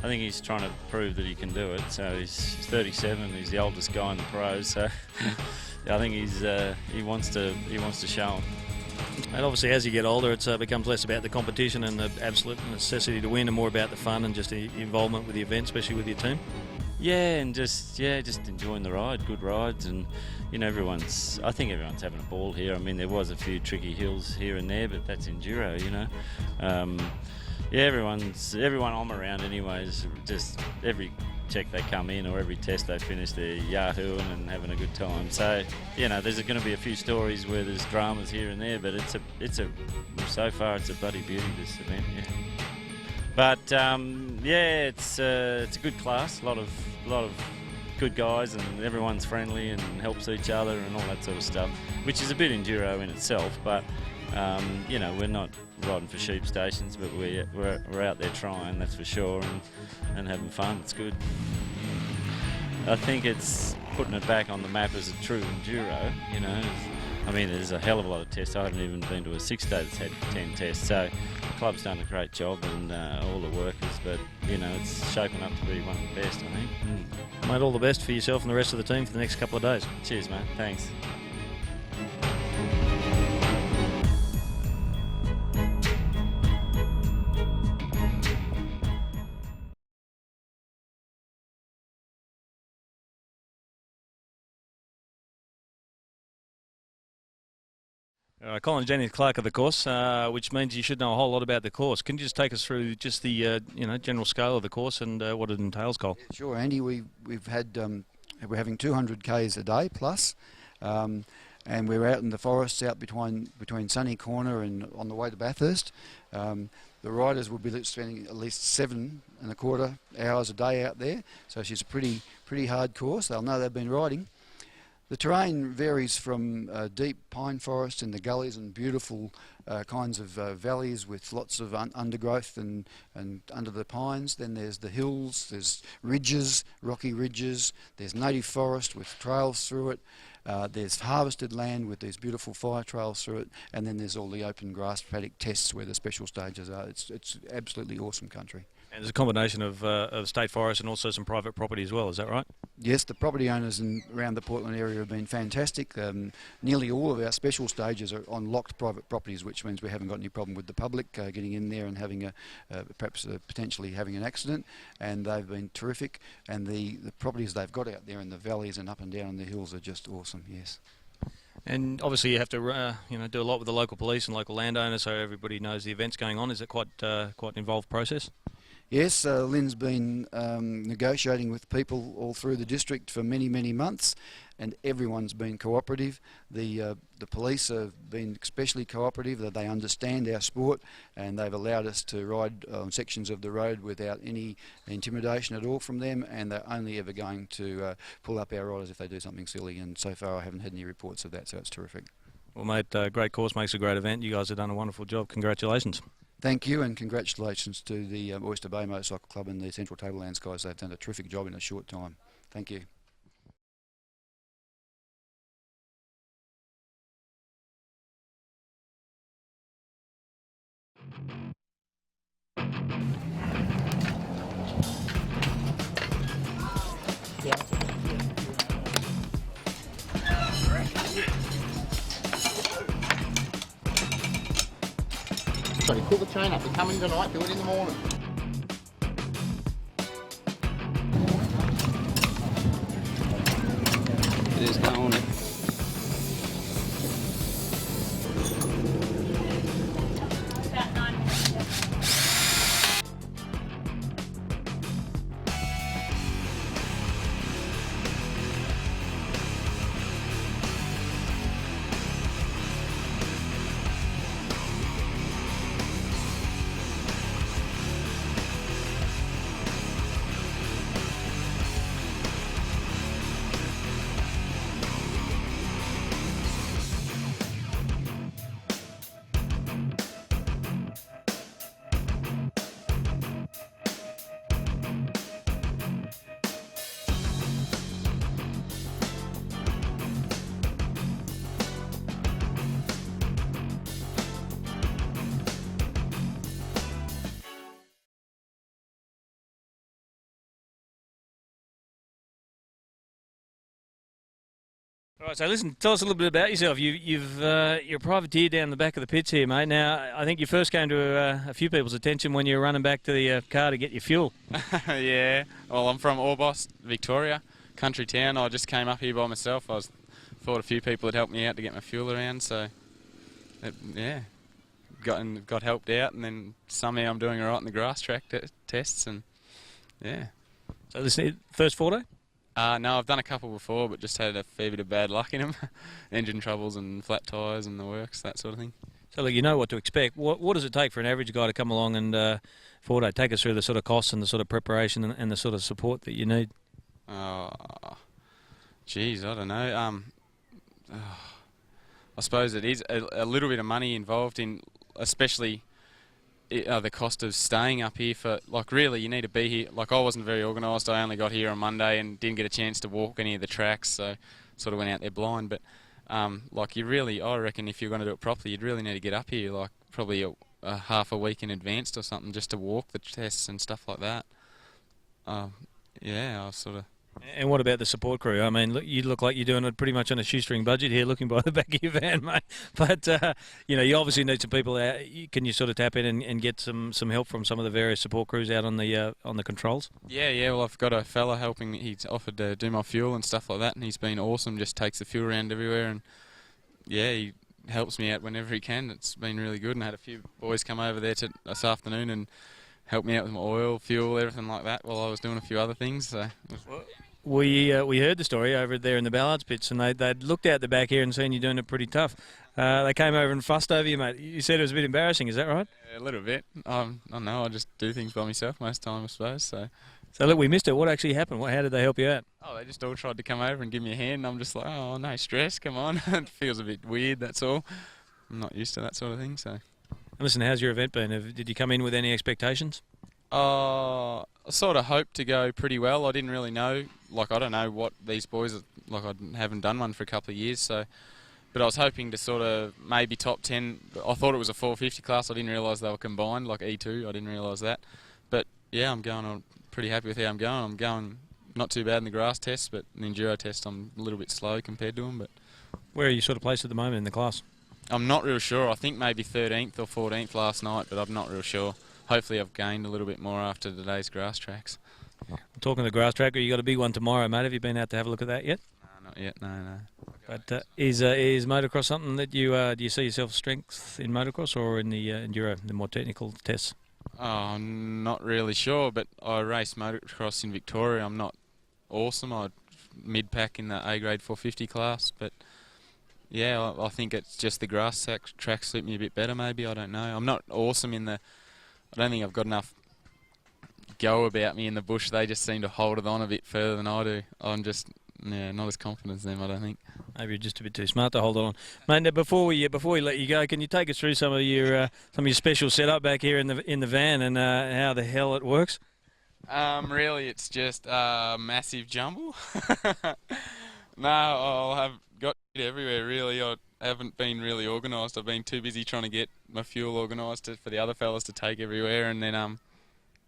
I think he's trying to prove that he can do it. So he's 37. He's the oldest guy in the pros. So I think he wants to show him. And obviously, as you get older, it becomes less about the competition and the absolute necessity to win, and more about the fun and just the involvement with the event, especially with your team. Yeah, and just enjoying the ride, good rides, and you know, I think everyone's having a ball here. I mean, there was a few tricky hills here and there, but that's enduro, you know. Yeah, everyone I'm around anyways, just every check they come in or every test they finish, they're yahooing and having a good time. So, you know, there's going to be a few stories where there's dramas here and there, but so far it's a bloody beauty, this event, yeah. But yeah, it's a good class, a lot of good guys, and everyone's friendly and helps each other and all that sort of stuff, which is a bit enduro in itself, but you know, we're not riding for sheep stations, but we're out there trying, that's for sure, and having fun. It's good. I think it's putting it back on the map as a true enduro, you know. I mean, there's a hell of a lot of tests. I haven't even been to a 6 day that's had 10 tests, so the club's done a great job, and all the workers, but you know, it's shaping up to be one of the best, I think. Mate, all the best for yourself and the rest of the team for the next couple of days. Cheers, mate. Thanks. Colin Jennings, clerk of the course, which means you should know a whole lot about the course. Can you just take us through just the you know, general scale of the course and what it entails, Cole? Sure, Andy. We've had we're having 200 k's a day plus. and we're out in the forests out between Sunny Corner and on the way to Bathurst. The riders will be spending at least 7.25 hours a day out there, so she's a pretty hard course. They'll know they've been riding. The terrain varies from deep pine forest in the gullies and beautiful kinds of valleys with lots of undergrowth and under the pines. Then there's the hills, there's ridges, rocky ridges, there's native forest with trails through it. There's harvested land with these beautiful fire trails through it, and then there's all the open grass paddock tests where the special stages are. It's absolutely awesome country. And there's a combination of state forest and also some private property as well, is that right? Yes, the property owners around the Portland area have been fantastic. Nearly all of our special stages are on locked private properties, which means we haven't got any problem with the public getting in there and having perhaps potentially having an accident, and they've been terrific. And the properties they've got out there in the valleys and up and down the hills are just awesome, yes. And obviously you have to do a lot with the local police and local landowners so everybody knows the events going on. Is it quite an involved process? Yes, Lynn's been negotiating with people all through the district for many, many months, and everyone's been cooperative. The police have been especially cooperative, that they understand our sport, and they've allowed us to ride on sections of the road without any intimidation at all from them, and they're only ever going to pull up our riders if they do something silly, and so far I haven't had any reports of that, so it's terrific. Well, mate, great course, makes a great event. You guys have done a wonderful job. Congratulations. Thank you, and congratulations to the Oyster Bay Motorcycle Club and the Central Tablelands guys. They've done a terrific job in a short time. Thank you. Sorry, pull the chain up. They're coming tonight. Do it in the morning. It is going. All right, so listen, tell us a little bit about yourself. You're a privateer down the back of the pits here, mate. Now, I think you first came to a few people's attention when you were running back to the car to get your fuel. Yeah, well, I'm from Orbost, Victoria, country town. I just came up here by myself. Thought a few people had helped me out to get my fuel around, so yeah, got helped out, and then somehow I'm doing all right in the grass track tests, and yeah. So this is first 4-day? No, I've done a couple before, but just had a fair bit of bad luck in them. Engine troubles and flat tyres and the works, that sort of thing. So look, you know what to expect. What does it take for an average guy to come along and 4-day? Take us through the sort of costs and the sort of preparation and the sort of support that you need. Geez, I don't know. I suppose it is a little bit of money involved in, especially the cost of staying up here for, like, really you need to be here. Like, I wasn't very organised. I only got here on Monday and didn't get a chance to walk any of the tracks, so sort of went out there blind. But like, I reckon if you're going to do it properly, you'd really need to get up here, like, probably a half a week in advance or something, just to walk the tests and stuff like that. Yeah, I was sort of... And what about the support crew? I mean, look, you look like you're doing it pretty much on a shoestring budget here, looking by the back of your van, mate. But you obviously need some people out. Can you sort of tap in and get some help from some of the various support crews out on the controls? Yeah. Well, I've got a fella helping. He's offered to do my fuel and stuff like that, and he's been awesome. Just takes the fuel around everywhere, and yeah, he helps me out whenever he can. It's been really good, and I had a few boys come over there this afternoon and help me out with my oil, fuel, everything like that, while I was doing a few other things. So. We heard the story over there in the Ballards pits, and they'd looked out the back here and seen you doing it pretty tough. They came over and fussed over you, mate. You said it was a bit embarrassing, is that right? Yeah, a little bit. I don't know, I just do things by myself most of the time, I suppose. So look, we missed it. What actually happened? How did they help you out? Oh, they just all tried to come over and give me a hand, and I'm just like, oh, no stress, come on. It feels a bit weird, that's all. I'm not used to that sort of thing, so. Listen, how's your event been? Did you come in with any expectations? I sort of hoped to go pretty well. I didn't really know. Like, I don't know what these boys are, like, I haven't done one for a couple of years, so. But I was hoping to sort of maybe top 10. I thought it was a 450 class. I didn't realise they were combined, like E2. I didn't realise that. But yeah, I'm pretty happy with how I'm going. I'm going not too bad in the grass test, but in the enduro test I'm a little bit slow compared to them. But where are you sort of placed at the moment in the class? I'm not real sure. I think maybe 13th or 14th last night, but I'm not real sure. Hopefully I've gained a little bit more after today's grass tracks. Talking of the grass track, you got a big one tomorrow, mate. Have you been out to have a look at that yet? No, not yet. No. But is motocross something that you do you see yourself strength in motocross or in the enduro, the more technical tests? Oh, I'm not really sure, but I race motocross in Victoria. I'm not awesome. I mid-pack in the A-grade 450 class, but yeah, I think it's just the grass tracks suit me a bit better maybe, I don't know. I'm not awesome in I don't think I've got enough go about me in the bush. They just seem to hold it on a bit further than I do. I'm just not as confident as them, I don't think. Maybe you're just a bit too smart to hold it on. Mate, now before we let you go, can you take us through some of your special setup back here in the van and how the hell it works? Really, it's just a massive jumble. No, I'll have got it everywhere, really. I haven't been really organised. I've been too busy trying to get my fuel organised for the other fellas to take everywhere, and then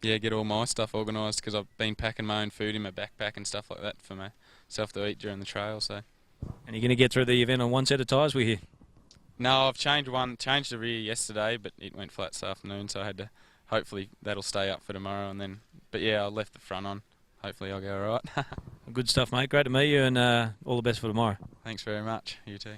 get all my stuff organised because I've been packing my own food in my backpack and stuff like that for myself to eat during the trail. So. And you're going to get through the event on one set of tyres, we hear? No, I've changed the rear yesterday, but it went flat this afternoon, so I had to. Hopefully that'll stay up for tomorrow, and then. But yeah, I left the front on. Hopefully I'll go all right. Good stuff, mate. Great to meet you, and all the best for tomorrow. Thanks very much. You too.